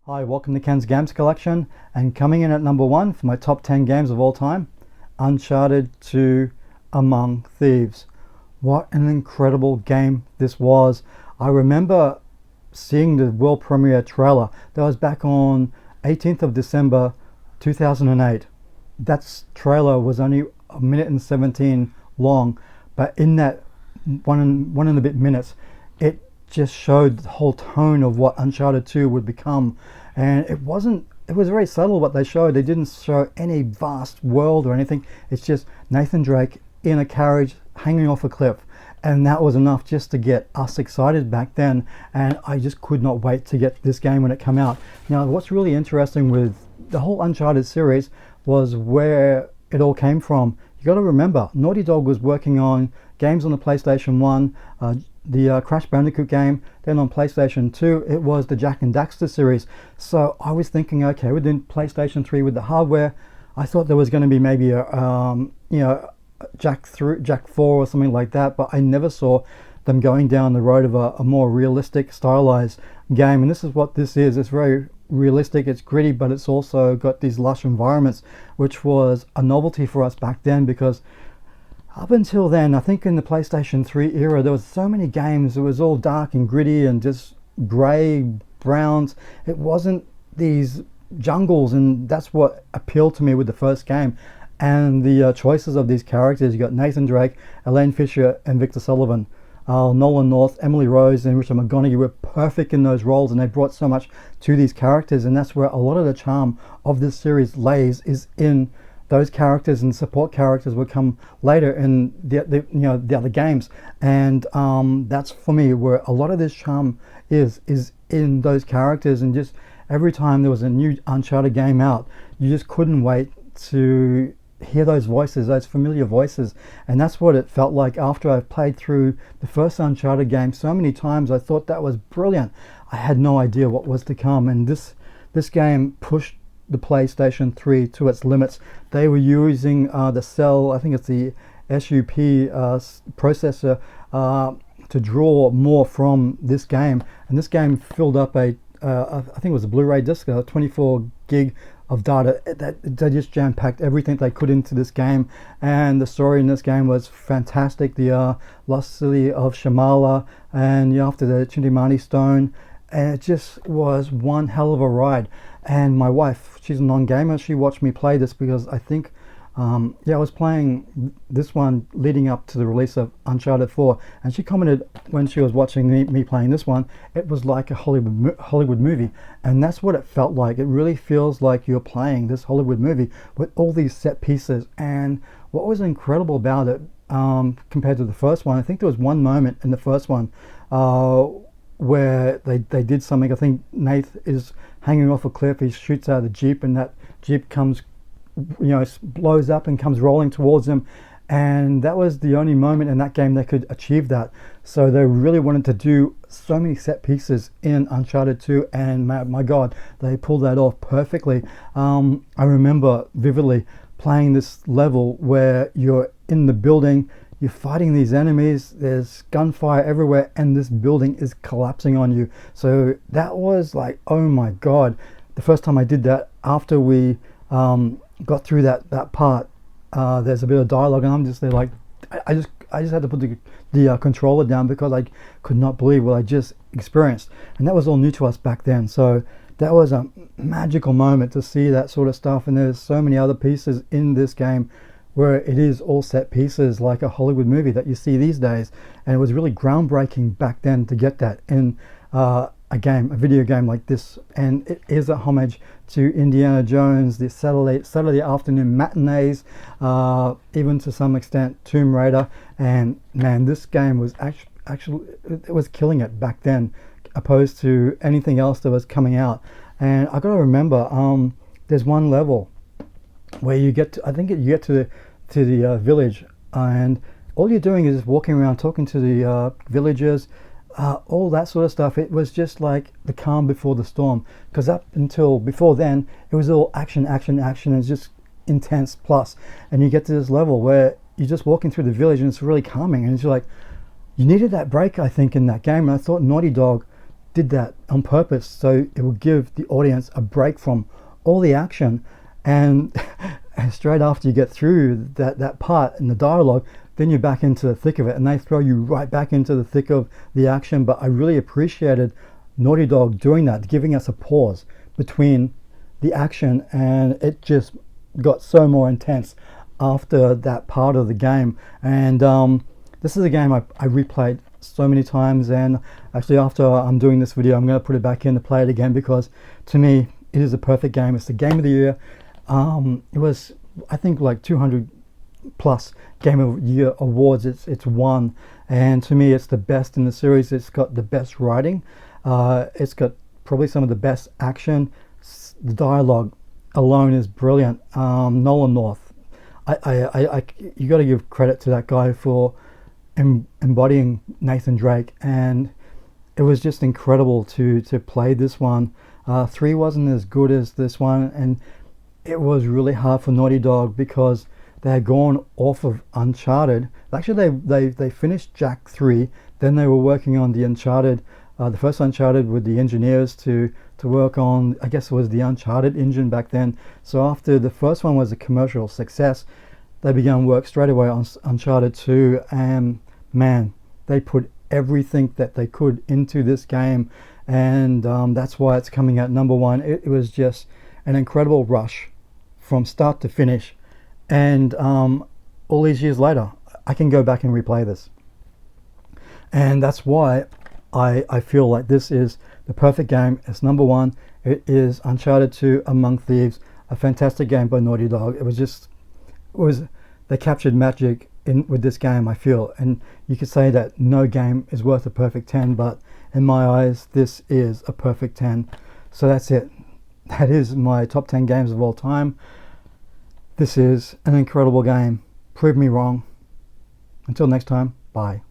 Hi, welcome to Ken's Games Collection, and coming in at number one for my top 10 games of all time, Uncharted 2 Among Thieves. What an incredible game this was. I remember seeing the world premiere trailer. That was back on 18th of December 2008. That trailer was only a minute and 17 long, but in that one and a bit minutes, it just showed the whole tone of what Uncharted 2 would become. And it was very subtle what they showed. They didn't show any vast world or anything. It's just Nathan Drake in a carriage hanging off a cliff. And that was enough just to get us excited back then. And I just could not wait to get this game when it came out. Now, what's really interesting with the whole Uncharted series was where it all came from. You got to remember, Naughty Dog was working on games on the PlayStation 1, the Crash Bandicoot game. Then on PlayStation 2, it was the Jak and Daxter series. So I was thinking, okay, within PlayStation 3 with the hardware, I thought there was going to be maybe a Jak 4 or something like that, but I never saw them going down the road of a more realistic, stylized game. And this is what this is. It's very realistic, it's gritty, but it's also got these lush environments, which was a novelty for us back then, because up until then, I think in the PlayStation 3 era, there was so many games. It was all dark and gritty and just grey, browns. It wasn't these jungles, and that's what appealed to me with the first game. And the choices of these characters, you got Nathan Drake, Elaine Fisher, and Victor Sullivan. Nolan North, Emily Rose, and Richard McGonaghy were perfect in those roles, and they brought so much to these characters. And that's where a lot of the charm of this series lays, is in those characters, and support characters would come later in the other games. And that's for me where a lot of this charm is in those characters. And just every time there was a new Uncharted game out, you just couldn't wait to hear those voices, those familiar voices. And that's what it felt like after I played through the first Uncharted game so many times. I thought that was brilliant. I had no idea what was to come, and this game pushed the PlayStation 3 to its limits. They were using the cell, I think it's the SUP processor, to draw more from this game. And this game filled up I think it was a Blu-ray disc, 24 gig of data. They just jam-packed everything they could into this game, and the story in this game was fantastic. The Lost City of Shamala, and after the Chintamani Stone, and it just was one hell of a ride. And my wife, she's a non-gamer, she watched me play this because I think I was playing this one leading up to the release of Uncharted 4, and she commented when she was watching me playing this one, it was like a Hollywood movie. And that's what it felt like. It really feels like you're playing this Hollywood movie with all these set pieces. And what was incredible about it, compared to the first one, I think there was one moment in the first one where they did something. I think Nath is hanging off a cliff, he shoots out of the Jeep, and that Jeep comes, blows up and comes rolling towards him. And that was the only moment in that game they could achieve that. So they really wanted to do so many set pieces in Uncharted 2, and my God, they pulled that off perfectly. I remember vividly playing this level where you're in the building, you're fighting these enemies, there's gunfire everywhere, and this building is collapsing on you. So that was like, oh my God. The first time I did that, after we got through that part, there's a bit of dialogue, and I'm just there like, I just had to put the controller down because I could not believe what I just experienced. And that was all new to us back then. So that was a magical moment to see that sort of stuff. And there's so many other pieces in this game where it is all set pieces like a Hollywood movie that you see these days. And it was really groundbreaking back then to get that in a video game like this. And it is a homage to Indiana Jones, the Saturday afternoon matinees, even to some extent Tomb Raider. And man, this game was actually it was killing it back then, opposed to anything else that was coming out. And I gotta remember, there's one level where you get to, I think you get to the village, and all you're doing is walking around talking to the villagers, all that sort of stuff. It was just like the calm before the storm, because up until before then it was all action, and it's just intense plus. And you get to this level where you're just walking through the village and it's really calming, and it's like you needed that break, I think, in that game. And I thought Naughty Dog did that on purpose, so it would give the audience a break from all the action, and, and straight after you get through that part in the dialogue, then you're back into the thick of it, and they throw you right back into the thick of the action. But I really appreciated Naughty Dog doing that, giving us a pause between the action, and it just got so more intense after that part of the game. And this is a game I replayed so many times, and actually after I'm doing this video, I'm going to put it back in to play it again, because to me it is a perfect game. It's the game of the year. It was, I think, like 200 plus game of the year awards it's won, and to me it's the best in the series. It's got the best writing, it's got probably some of the best action. The dialogue alone is brilliant. Nolan North, you got to give credit to that guy for embodying Nathan Drake, and it was just incredible to play this one. 3 wasn't as good as this one, and it was really hard for Naughty Dog because they had gone off of Uncharted. Actually, they finished Jack 3, then they were working on the Uncharted, the first Uncharted, with the engineers to work on, I guess it was the Uncharted engine back then. So after the first one was a commercial success, they began work straight away on Uncharted 2, and man, they put everything that they could into this game, and that's why it's coming at number 1. It was just an incredible rush from start to finish, and all these years later I can go back and replay this, and that's why I feel like this is the perfect game. It's number 1. It is Uncharted 2 Among Thieves, a fantastic game by Naughty Dog. They captured magic with this game, I feel, and you could say that no game is worth a perfect 10, but in my eyes this is a perfect 10. So that's it. That is my top 10 games of all time. This is an incredible game. Prove me wrong. Until next time, bye.